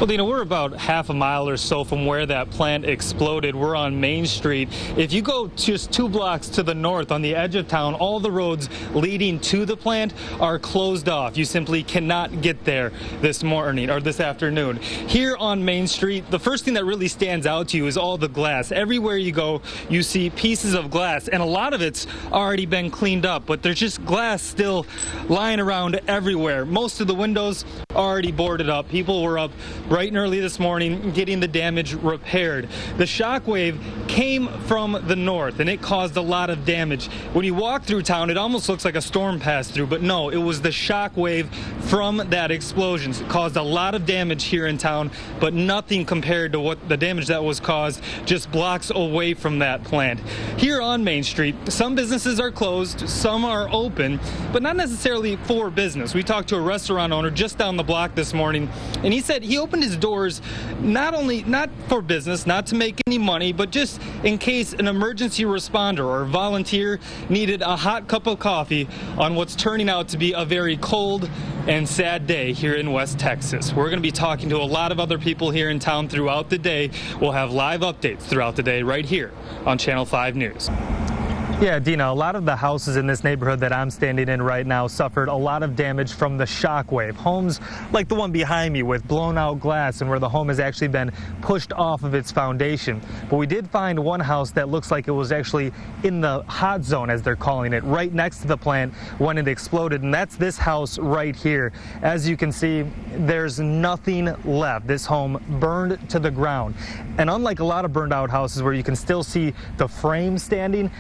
Well, Dina, we're about half a mile or so from where that plant exploded. We're on Main Street. If you go just 2 blocks to the north on the edge of town, all the roads leading to the plant are closed off. You simply cannot get there this morning or this afternoon. Here on Main Street, the first thing that really stands out to you is all the glass. Everywhere you go, you see pieces of glass, and a lot of it's already been cleaned up, but there's just glass still lying around everywhere. Most of the windows already boarded up. People were up bright and early this morning getting the damage repaired. The shock wave came from the north and it caused a lot of damage. When you walk through town, it almost looks like a storm passed through, but no, it was the shock wave from that explosion. It caused a lot of damage here in town, but nothing compared to what the damage that was caused just blocks away from that plant. Here on Main Street, some businesses are closed, some are open, but not necessarily for business. We talked to a restaurant owner just down the block this morning, and he said he opened his doors not for business, not to make any money, but just in case an emergency responder or volunteer needed a hot cup of coffee on what's turning out to be a very cold and sad day here in West Texas. We're going to be talking to a lot of other people here in town throughout the day. We'll have live updates throughout the day right here on Channel 5 News. Yeah, Dina, a lot of the houses in this neighborhood that I'm standing in right now suffered a lot of damage from the shock wave. Homes like the one behind me with blown out glass and where the home has actually been pushed off of its foundation. But we did find one house that looks like it was actually in the hot zone, as they're calling it, right next to the plant when it exploded, and that's this house right here. As you can see, there's nothing left. This home burned to the ground. And unlike a lot of burned out houses where you can still see the frame standing,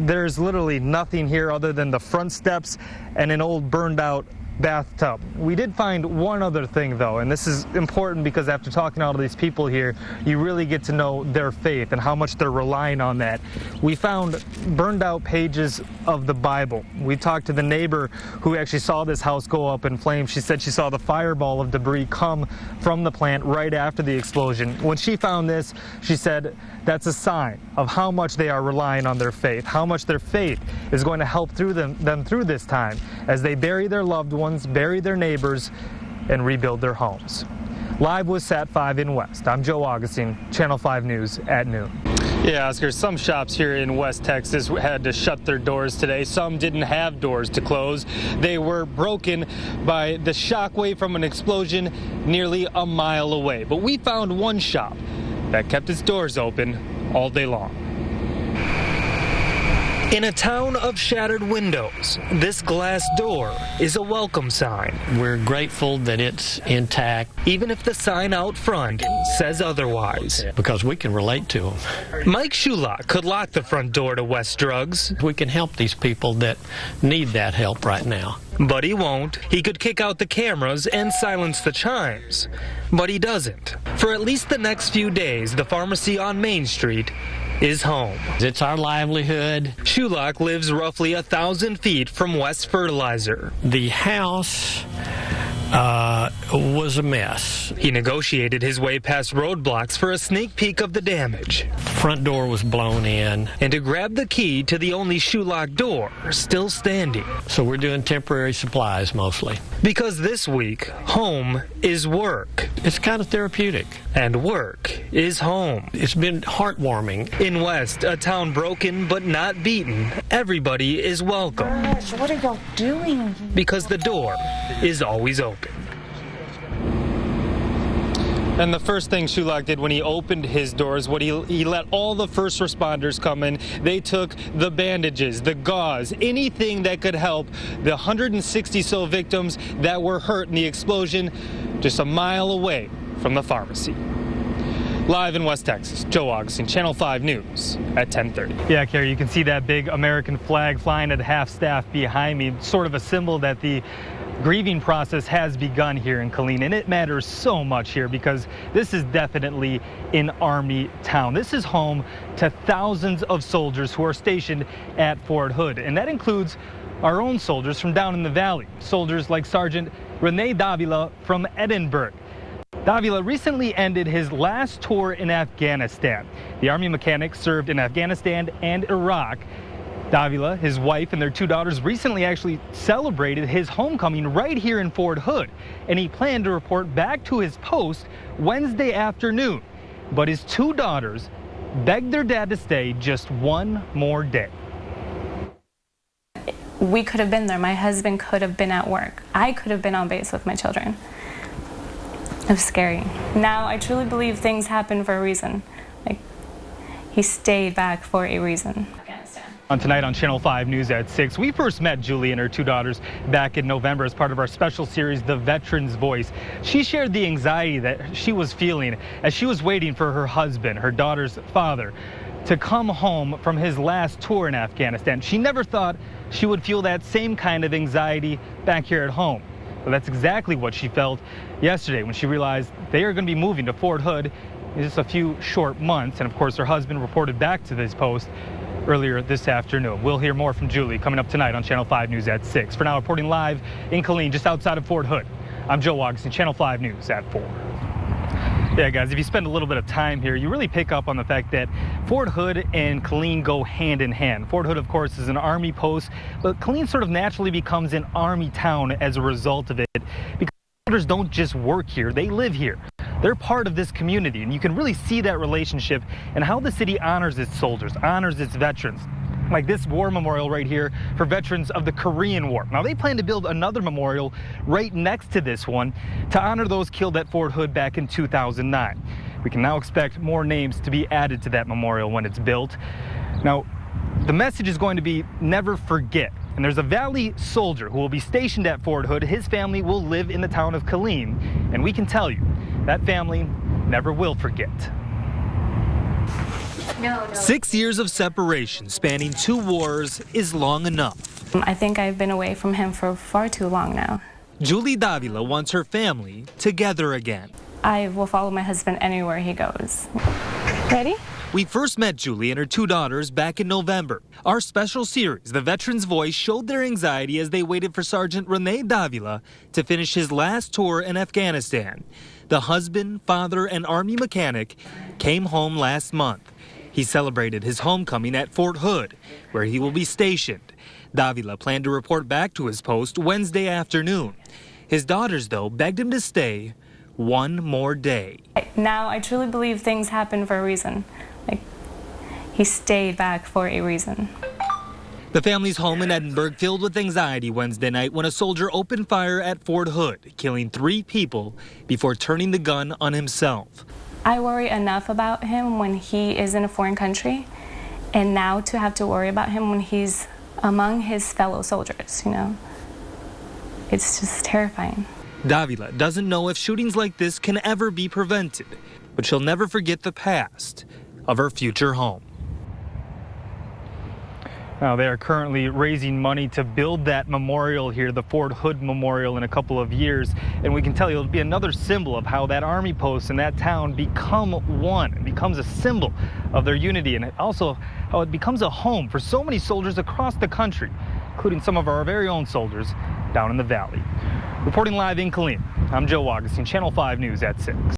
there's literally nothing here other than the front steps and an old burned out bathtub. We did find one other thing though, and this is important because after talking to all of these people here, you really get to know their faith and how much they're relying on that. We found burned out pages of the Bible. We talked to the neighbor who actually saw this house go up in flames. She said she saw the fireball of debris come from the plant right after the explosion. When she found this, she said that's a sign of how much they are relying on their faith, how much their faith is going to help through them through this time as they bury their loved ones, bury their neighbors, and rebuild their homes. Live with Sat 5 in West, I'm Joe Augustine, Channel 5 News at noon. Yeah, Oscar, some shops here in West Texas had to shut their doors today. Some didn't have doors to close. They were broken by the shock wave from an explosion nearly a mile away. But we found one shop that kept its doors open all day long. In a town of shattered windows, this glass door is a welcome sign. We're grateful that it's intact, even if the sign out front says otherwise. because we can relate to them. Mike Shulock could lock the front door to West Drugs, We can help these people that need that help right now. but he won't. He could kick out the cameras and silence the chimes, but he doesn't. For at least the next few days, the pharmacy on Main Street is home. It's our livelihood. Shulock lives roughly 1,000 feet from West Fertilizer. The house was a mess. He negotiated his way past roadblocks for a sneak peek of the damage Front door was blown in, and to grab the key to the only Shulock door still standing. so we're doing temporary supplies mostly. Because this week, home is work, It's kind of therapeutic. and work is home. It's been heartwarming. In West, a town broken but not beaten, everybody is welcome Gosh, what are y'all doing? because the door is always open. And the first thing Shulock did when he opened his doors, he let all the first responders come in. They took the bandages, the gauze, anything that could help the 160 so victims that were hurt in the explosion just a mile away from the pharmacy. Live in West Texas, Joe Augustine, Channel 5 News at 10:30. Yeah, Carrie, you can see that big American flag flying at half-staff behind me, sort of a symbol that the grieving process has begun here in Killeen, and it matters so much here because this is definitely an Army town. This is home to thousands of soldiers who are stationed at Fort Hood, and that includes our own soldiers from down in the valley, soldiers like Sergeant Rene Davila from Edinburgh. Davila recently ended his last tour in Afghanistan. The Army mechanic served in Afghanistan and Iraq, Davila, his wife, and their 2 daughters recently actually celebrated his homecoming right here in Fort Hood, and he planned to report back to his post Wednesday afternoon. But his 2 daughters begged their dad to stay just one more day. We could have been there. My husband could have been at work. I could have been on base with my children. It was scary. Now I truly believe things happen for a reason. Like, he stayed back for a reason. On tonight on Channel 5 News at 6, we first met Julie and her 2 daughters back in November as part of our special series, The Veteran's Voice. She shared the anxiety that she was feeling as she was waiting for her husband, her daughter's father, to come home from his last tour in Afghanistan. She never thought she would feel that same kind of anxiety back here at home. But that's exactly what she felt yesterday when she realized they are going to be moving to Fort Hood in just a few short months. And of course, her husband reported back to this post earlier this afternoon. We'll hear more from Julie coming up tonight on Channel 5 News at 6. For now, reporting live in Killeen, just outside of Fort Hood, I'm Joe Augustine, Channel 5 News at 4. Yeah, guys, if you spend a little bit of time here, you really pick up on the fact that Fort Hood and Killeen go hand in hand. Fort Hood, of course, is an Army post, but Killeen sort of naturally becomes an Army town as a result of it, because soldiers don't just work here, they live here. They're part of this community, and you can really see that relationship and how the city honors its soldiers, honors its veterans. Like this war memorial right here for veterans of the Korean War. Now, they plan to build another memorial right next to this one to honor those killed at Fort Hood back in 2009. We can now expect more names to be added to that memorial when it's built. Now, the message is going to be never forget. And there's a Valley soldier who will be stationed at Fort Hood. His family will live in the town of Killeen, and we can tell you, that family never will forget. No. 6 years of separation spanning 2 wars is long enough. I think I've been away from him for far too long now. Julie Davila wants her family together again. I will follow my husband anywhere he goes. Ready? We first met Julie and her 2 daughters back in November. Our special series, The Veteran's Voice, showed their anxiety as they waited for Sergeant Rene Davila to finish his last tour in Afghanistan. The husband, father, and Army mechanic came home last month. He celebrated his homecoming at Fort Hood, where he will be stationed. Davila planned to report back to his post Wednesday afternoon. His daughters, though, begged him to stay one more day. Now I truly believe things happen for a reason. Like, he stayed back for a reason. The family's home in Edinburgh filled with anxiety Wednesday night when a soldier opened fire at Fort Hood, killing 3 people before turning the gun on himself. I worry enough about him when he is in a foreign country, and now to have to worry about him when he's among his fellow soldiers, you know. It's just terrifying. Davila doesn't know if shootings like this can ever be prevented, but she'll never forget the past of her future home. Now, they are currently raising money to build that memorial here, the Fort Hood Memorial, in a couple of years. And we can tell you it'll be another symbol of how that Army post and that town become one. It becomes a symbol of their unity, and also how it becomes a home for so many soldiers across the country, including some of our very own soldiers down in the Valley. Reporting live in Killeen, I'm Joe Augustine, Channel 5 News at 6.